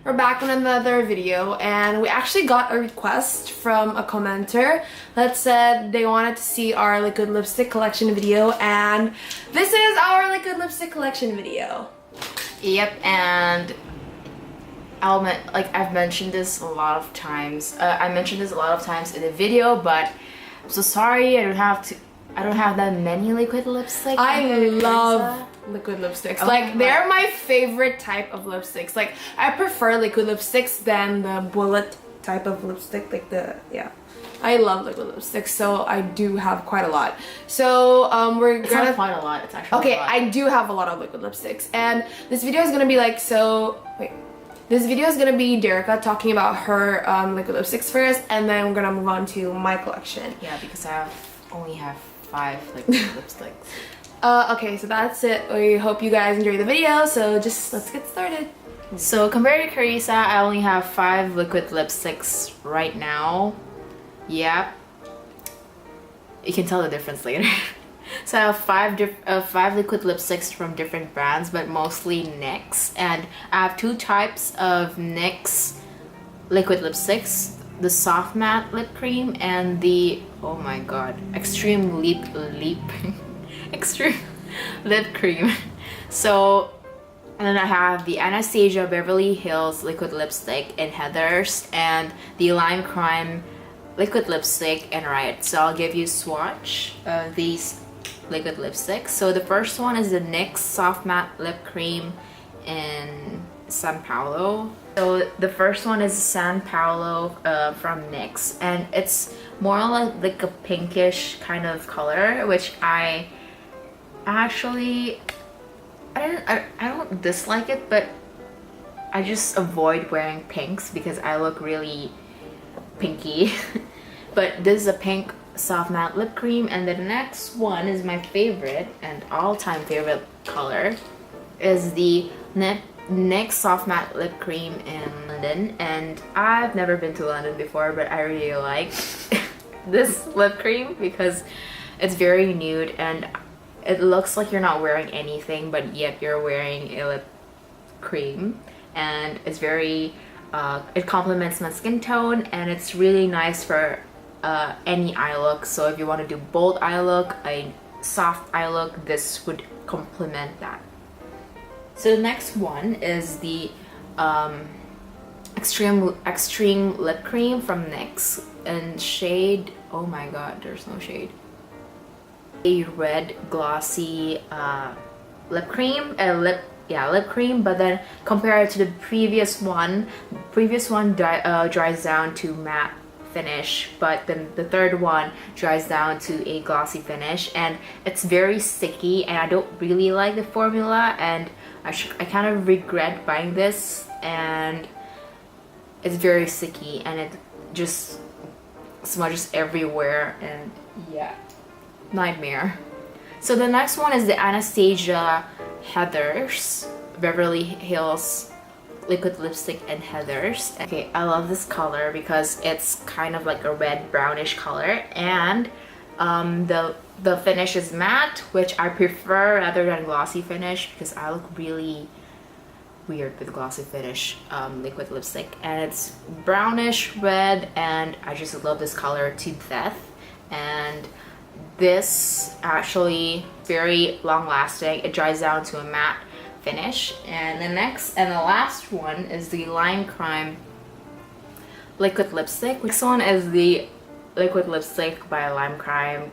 We're back on another video, and we actually got a request from a commenter that said they wanted to see our liquid lipstick collection video, and this is our liquid lipstick collection video. Yep, and I've mentioned this a lot of times. I mentioned this a lot of times in the video, but I'm so sorry I don't have that many liquid lipstick. I love liquid lipsticks. Oh they're my favorite type of lipsticks. I prefer liquid lipsticks than the bullet type of lipstick. I love liquid lipsticks, so I do have quite a lot. So It's not quite a lot. It's actually okay. a lot. I do have a lot of liquid lipsticks, and this video is gonna be This video is gonna be Derica talking about her liquid lipsticks first, and then we're gonna move on to my collection. Yeah, because I only have 5 liquid lipsticks. Okay, so that's it. We hope you guys enjoy the video, so let's get started. So compared to Carissa, I only have 5 liquid lipsticks right now. Yep. You can tell the difference later. So I have 5 liquid lipsticks from different brands, but mostly NYX. And I have 2 types of NYX liquid lipsticks. The soft matte lip cream and the, oh my god, extreme extreme lip cream. So, and then I have the Anastasia Beverly Hills liquid lipstick in Heathers and the Lime Crime liquid lipstick in Riot. So I'll give you a swatch of these liquid lipsticks. So the first one is the NYX soft matte lip cream in San Paulo. So the first one is San Paulo from NYX, and it's more like a pinkish kind of color, which I don't dislike it, but I just avoid wearing pinks because I look really pinky. But this is a pink soft matte lip cream, and the next one is my favorite and all-time favorite color is the NYX soft matte lip cream in London. And I've never been to London before, but I really like this lip cream because it's very nude and it looks like you're not wearing anything, but yet you're wearing a lip cream, and it's very it complements my skin tone, and it's really nice for any eye look. So if you want to do bold eye look, a soft eye look, this would complement that. So the next one is the extreme lip cream from NYX in shade, oh my god, there's no shade, a red glossy lip cream, lip cream. But then compared to the previous one dries down to matte finish, but then the third one dries down to a glossy finish, and it's very sticky, and I don't really like the formula, and I kind of regret buying this, and it's very sticky and it just smudges everywhere, and yeah, nightmare. So the next one is the Anastasia Heathers Beverly Hills liquid lipstick in Heathers. Okay, I love this color because it's kind of like a red brownish color, and the finish is matte, which I prefer rather than glossy finish because I look really weird with glossy finish liquid lipstick, and it's brownish red, and I just love this color to death. And this actually very long lasting, it dries down to a matte finish. And the next and the last one is the Lime Crime liquid lipstick. This one is the liquid lipstick by Lime Crime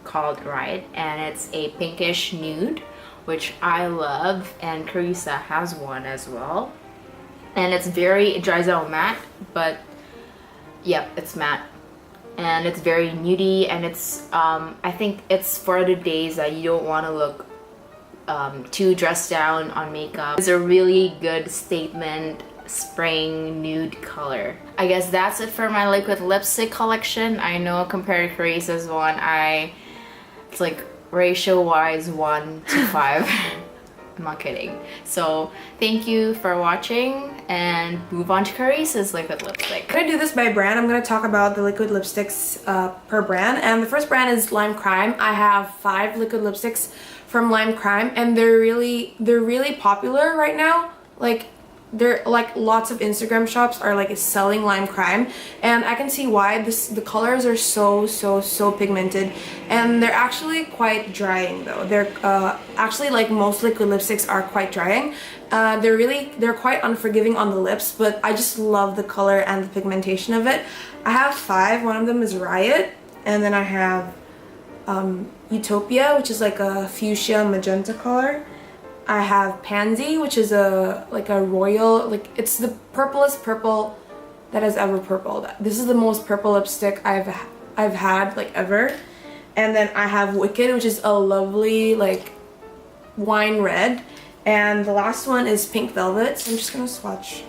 called Riot, and it's a pinkish nude, which I love, and Carissa has one as well. And it dries out matte, but yep, it's matte, and it's very nudie, and it's I think it's for the days that you don't want to look too dressed down on makeup. It's a really good statement spring nude color. I guess that's it for my liquid lipstick collection. I know compared to Carissa's one, it's like ratio wise 1 to 5. I'm not kidding. So thank you for watching, and move on to Carissa's liquid lipstick. I'm gonna do this by brand. I'm gonna talk about the liquid lipsticks per brand, and the first brand is Lime Crime. I have 5 liquid lipsticks from Lime Crime, and they're really popular right now. Like, there like lots of Instagram shops are like selling lime crime, and I can see why. The colors are so pigmented, and they're actually quite drying though. They're actually, like most liquid lipsticks are quite drying. They're quite unforgiving on the lips, but I just love the color and the pigmentation of it. I have 5. One of them is Riot, and then I have Utopia, which is like a fuchsia magenta color. I have Pansy, which is like a royal, like it's the purplest purple that has ever purpled. This is the most purple lipstick I've had like ever. And then I have Wicked, which is a lovely like wine red. And the last one is Pink Velvet. So I'm just gonna swatch.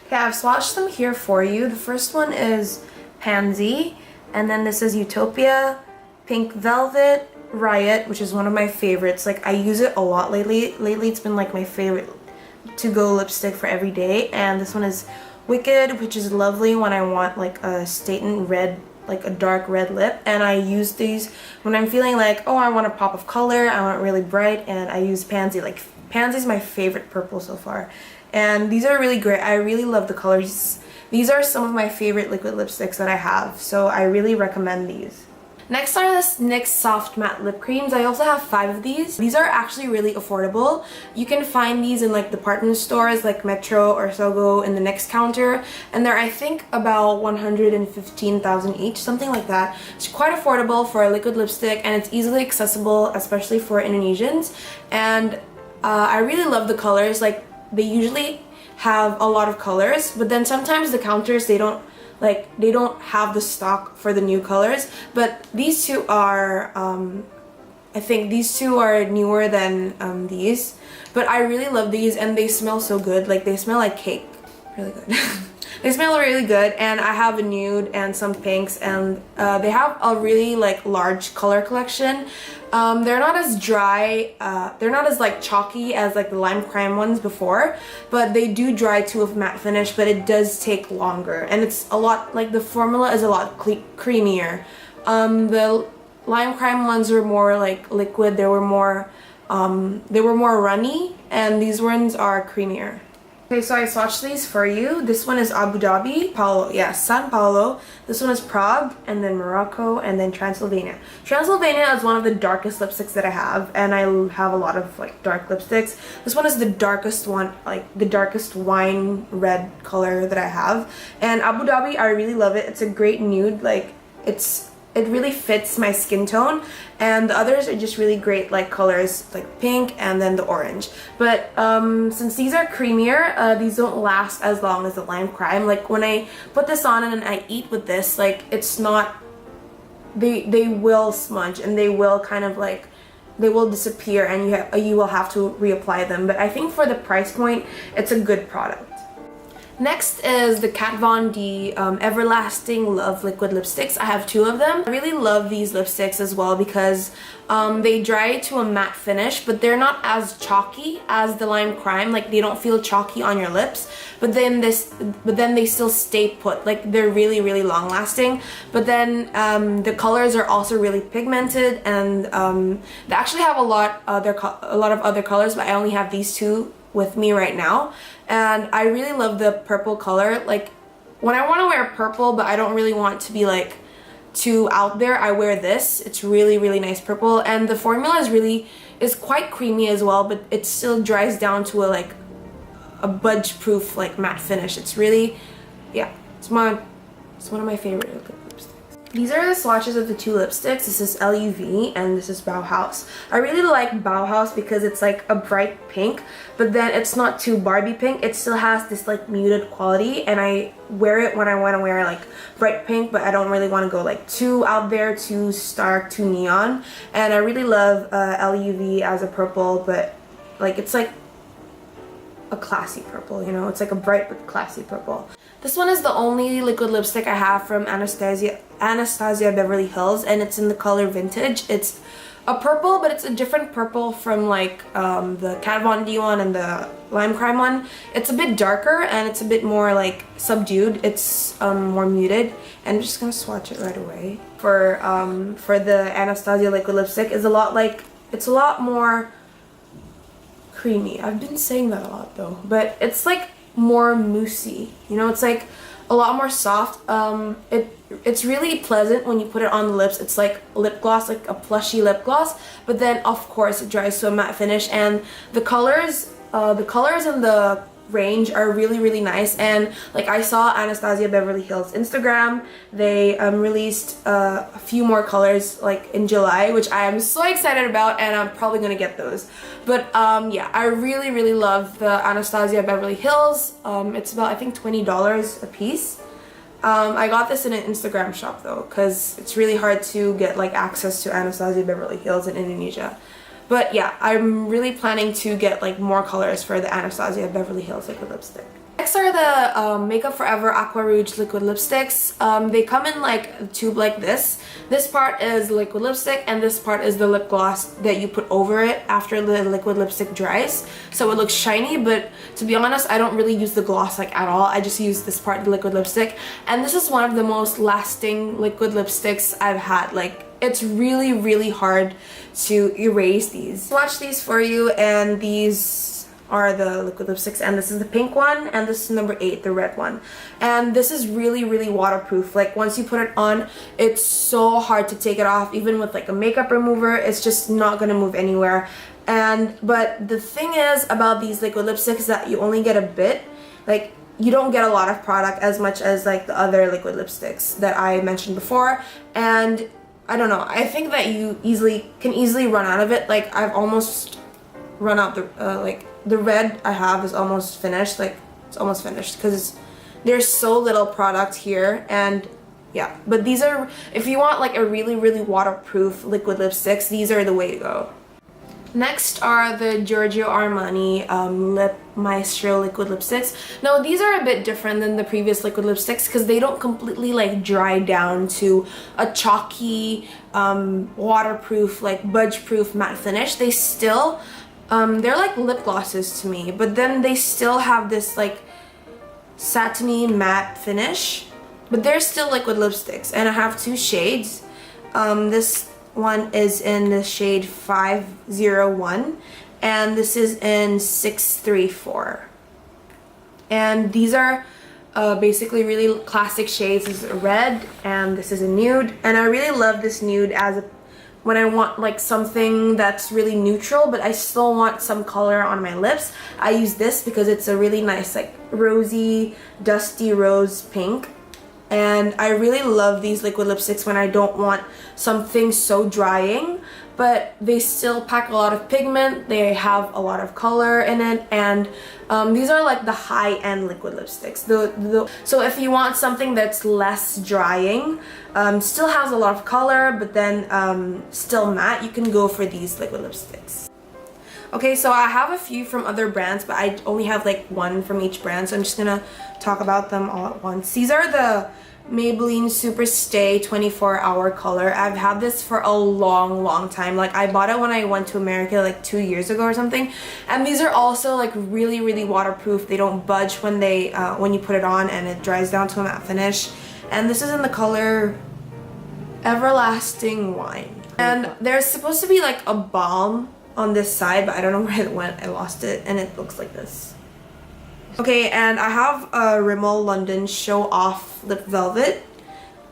Okay, I've swatched them here for you. The first one is Pansy, and then this is Utopia, Pink Velvet, Riot, which is one of my favorites. Like I use it a lot lately. Lately it's been like my favorite to-go lipstick for every day. And this one is Wicked, which is lovely when I want like a statement red, like a dark red lip. And I use these when I'm feeling like, oh, I want a pop of color, I want it really bright, and I use Pansy. Like Pansy's my favorite purple so far. And these are really great. I really love the colors. These are some of my favorite liquid lipsticks that I have, so I really recommend these. Next are the NYX Soft Matte Lip Creams. I also have 5 of these. These are actually really affordable. You can find these in like department stores like Metro or Sogo in the NYX counter, and they're I think about 115,000 each, something like that. It's quite affordable for a liquid lipstick, and it's easily accessible, especially for Indonesians. And I really love the colors. Like they usually have a lot of colors, but then sometimes the counters they don't have the stock for the new colors. But these two are I think these two are newer than these, but I really love these, and they smell so good. Like they smell like cake. Really good. They smell really good. And I have a nude and some pinks, and they have a really like large color collection. They're not as dry, they're not as like chalky as like the lime crime ones before, but they do dry to a matte finish, but it does take longer, and it's a lot, like the formula is a lot creamier. The lime crime ones were more like liquid, they were more runny, and these ones are creamier. Okay, so I swatched these for you. This one is Abu Dhabi, Sao Paulo. This one is Prague, and then Morocco, and then Transylvania. Transylvania is one of the darkest lipsticks that I have, and I have a lot of like dark lipsticks. This one is the darkest one, like the darkest wine red color that I have. And Abu Dhabi, I really love it. It's a great nude, like it really fits my skin tone, and the others are just really great like colors, like pink and then the orange. But since these are creamier, these don't last as long as the lime crime. Like when I put this on and I eat with this, like it's not, they will smudge, and they will kind of like, they will disappear, and you will have to reapply them. But I think for the price point, it's a good product. Next is the Kat Von D Everlasting Love liquid lipsticks. I have 2 of them. I really love these lipsticks as well because they dry to a matte finish, but they're not as chalky as the lime crime. Like they don't feel chalky on your lips, but then they still stay put. Like they're really long lasting. But then the colors are also really pigmented, and they actually have a lot of other colors, but I only have these 2 with me right now. And I really love the purple color. Like when I want to wear purple but I don't really want to be like too out there, I wear this. It's really nice purple, and the formula is quite creamy as well, but it still dries down to a budge proof like matte finish. It's really, yeah, it's one of my favorite lipsticks. These are the swatches of the 2 lipsticks. This is LUV and this is Bauhaus. I really like Bauhaus because it's like a bright pink, but then it's not too Barbie pink. It still has this like muted quality, and I wear it when I want to wear like bright pink, but I don't really want to go like too out there, too stark, too neon. And I really love LUV as a purple, but like it's like a classy purple, you know? It's like a bright but classy purple. This one is the only liquid lipstick I have from Anastasia Beverly Hills, and it's in the color Vintage. It's a purple, but it's a different purple from like the Kat Von D one and the Lime Crime one. It's a bit darker and it's a bit more like subdued. It's more muted, and I'm just gonna swatch it right away. For the Anastasia liquid lipstick is it's a lot more creamy. I've been saying that a lot though, but it's like more moussey. You know, it's like a lot more soft. It's really pleasant when you put it on the lips. It's like lip gloss, like a plushy lip gloss, but then of course it dries to a matte finish, and the colors in the range are really nice. And like I saw Anastasia Beverly Hills Instagram, they released a few more colors like in July, which I am so excited about, and I'm probably gonna get those. But yeah, I really love the Anastasia Beverly Hills. It's about, I think, $20 a piece. I got this in an Instagram shop though, because it's really hard to get like access to Anastasia Beverly Hills in Indonesia. But yeah, I'm really planning to get like more colors for the Anastasia Beverly Hills liquid lipstick. Next are the Makeup Forever Aqua Rouge liquid lipsticks. They come in like a tube like this. This part is liquid lipstick, and this part is the lip gloss that you put over it after the liquid lipstick dries. So it looks shiny, but to be honest, I don't really use the gloss like at all. I just use this part, the liquid lipstick. And this is one of the most lasting liquid lipsticks I've had. Like, it's really hard to erase these. Swatch these for you, and these are the liquid lipsticks, and this is the pink one, and this is number 8, the red one. And this is really waterproof. Like, once you put it on, it's so hard to take it off. Even with like a makeup remover, it's just not gonna move anywhere. But the thing is about these liquid lipsticks that you only get a bit. Like, you don't get a lot of product as much as like the other liquid lipsticks that I mentioned before. And I don't know, I think that you can easily run out of it. Like, I've almost run out the red I have is almost finished. Like, it's almost finished because there's so little product here. And yeah, but these are, if you want like a really waterproof liquid lipsticks, these are the way to go. Next are the Giorgio Armani Lip Maestro liquid lipsticks. Now these are a bit different than the previous liquid lipsticks because they don't completely like dry down to a chalky, waterproof, like budge-proof matte finish. They still, they're like lip glosses to me, but then they still have this like satiny matte finish, but they're still liquid lipsticks. And I have 2 shades. This one is in the shade 501, and this is in 634. And these are basically really classic shades. This is a red, and this is a nude. And I really love this nude as when I want like something that's really neutral, but I still want some color on my lips. I use this because it's a really nice like rosy, dusty rose pink. And I really love these liquid lipsticks when I don't want something so drying, but they still pack a lot of pigment, they have a lot of color in it, and these are like the high-end liquid lipsticks. So if you want something that's less drying, still has a lot of color, but then still matte, you can go for these liquid lipsticks. Okay, so I have a few from other brands, but I only have like one from each brand, so I'm just gonna talk about them all at once. These are the Maybelline Super Stay 24-hour color. I've had this for a long time. Like, I bought it when I went to America like 2 years ago or something. And these are also like really waterproof. They don't budge when they when you put it on, and it dries down to a matte finish. And this is in the color Everlasting Wine. And there's supposed to be like a balm on this side, but I don't know where it went. I lost it, and it looks like this. Okay, and I have a Rimmel London Show Off Lip Velvet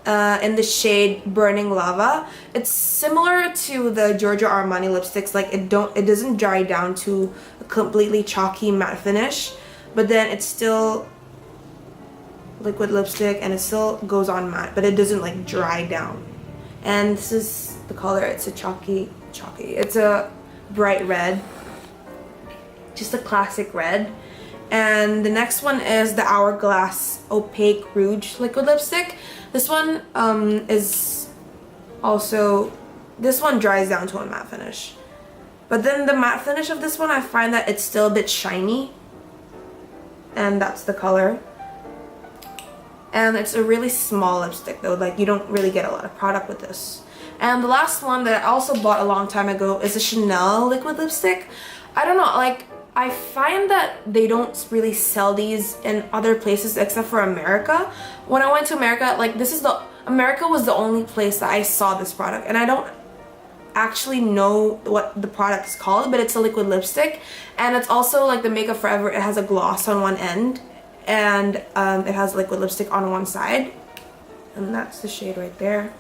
in the shade Burning Lava. It's similar to the Giorgio Armani lipsticks. Like, it doesn't dry down to a completely chalky matte finish, but then it's still liquid lipstick and it still goes on matte, but it doesn't like dry down. And this is the color. It's a chalky. It's a bright red, just a classic red. And the next one is the Hourglass Opaque Rouge liquid lipstick. This one is also, this one dries down to a matte finish, but then the matte finish of this one, I find that it's still a bit shiny, and that's the color. And it's a really small lipstick though, like you don't really get a lot of product with this. And the last one that I also bought a long time ago is a Chanel liquid lipstick. I don't know, like, I find that they don't really sell these in other places except for America. When I went to America, like, America was the only place that I saw this product, and I actually know what the product is called, but it's a liquid lipstick, and it's also like the Makeup Forever. It has a gloss on one end, and it has liquid lipstick on one side, and that's the shade right there.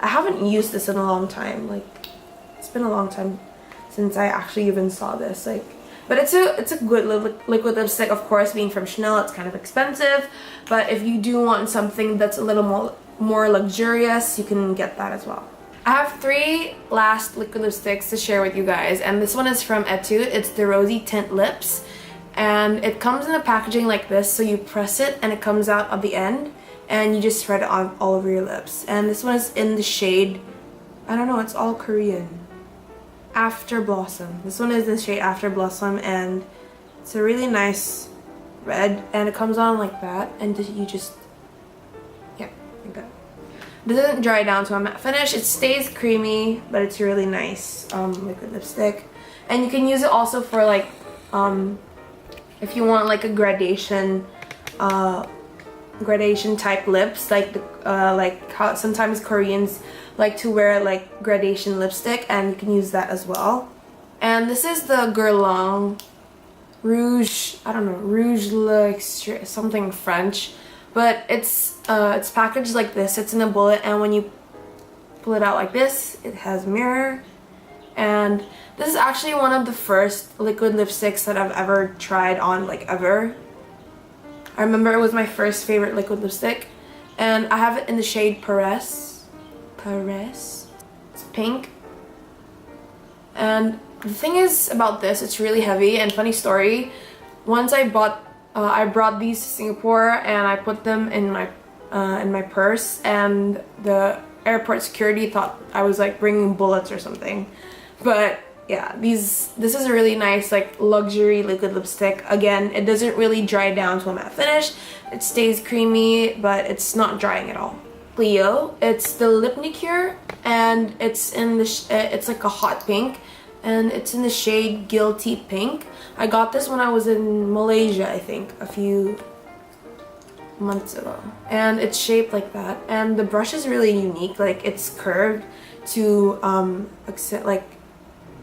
I haven't used this in a long time. Like, it's been a long time since I actually even saw this. Like, but it's a good liquid lipstick. Of course, being from Chanel, it's kind of expensive, but if you do want something that's a little more luxurious, you can get that as well. I have 3 last liquid lipsticks to share with you guys, and this one is from Etude. It's the Rosy Tint Lips, and it comes in a packaging like this, so you press it and it comes out at the end, and you just spread it on all over your lips. And this one is in the shade, I don't know, it's all Korean, After Blossom. This one is the shade After Blossom, and it's a really nice red, and it comes on like that, and you just, yeah, like that. It doesn't dry down to a matte finish. It stays creamy, but it's really nice liquid lipstick. And you can use it also for like if you want like a gradation type lips, like how sometimes Koreans like to wear like gradation lipstick, and you can use that as well. And this is the Guerlain Rouge, I don't know, Rouge like something French, but it's packaged like this. It's in a bullet, and when you pull it out like this, it has a mirror. And this is actually one of the first liquid lipsticks that I've ever tried on, like ever. I remember it was my first favorite liquid lipstick, and I have it in the shade Paris. It's pink. And the thing is about this, it's really heavy. And funny story, once I brought these to Singapore, and I put them in my purse, and the airport security thought I was like bringing bullets or something. But yeah, this is a really nice like luxury liquid lipstick. Again, it doesn't really dry down to a matte finish. It stays creamy, but it's not drying at all. Clio, it's the Lipnicure, and it's in the it's like a hot pink, and it's in the shade Guilty Pink. I got this when I was in Malaysia, I think, a few months ago, and it's shaped like that. And the brush is really unique. Like, it's curved to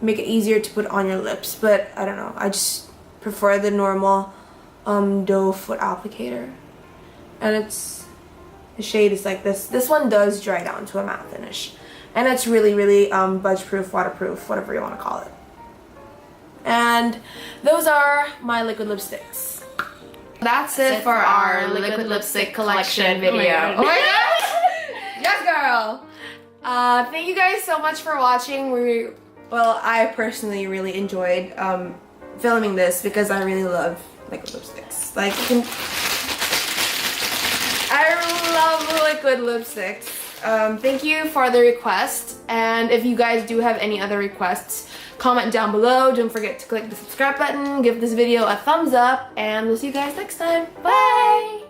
make it easier to put on your lips, but I don't know, I just prefer the normal doe foot applicator. And the shade is like this. This one does dry down to a matte finish, and it's really budge proof, waterproof, whatever you want to call it. And those are my liquid lipsticks. That's it for our liquid lipstick collection video. Oh my gosh! Yes, girl! Thank you guys so much for watching. Well, I personally really enjoyed filming this because I really love liquid lipsticks. Like, I love liquid lipsticks. Thank you for the request, and if you guys do have any other requests, comment down below. Don't forget to click the subscribe button, give this video a thumbs up, and we'll see you guys next time. Bye!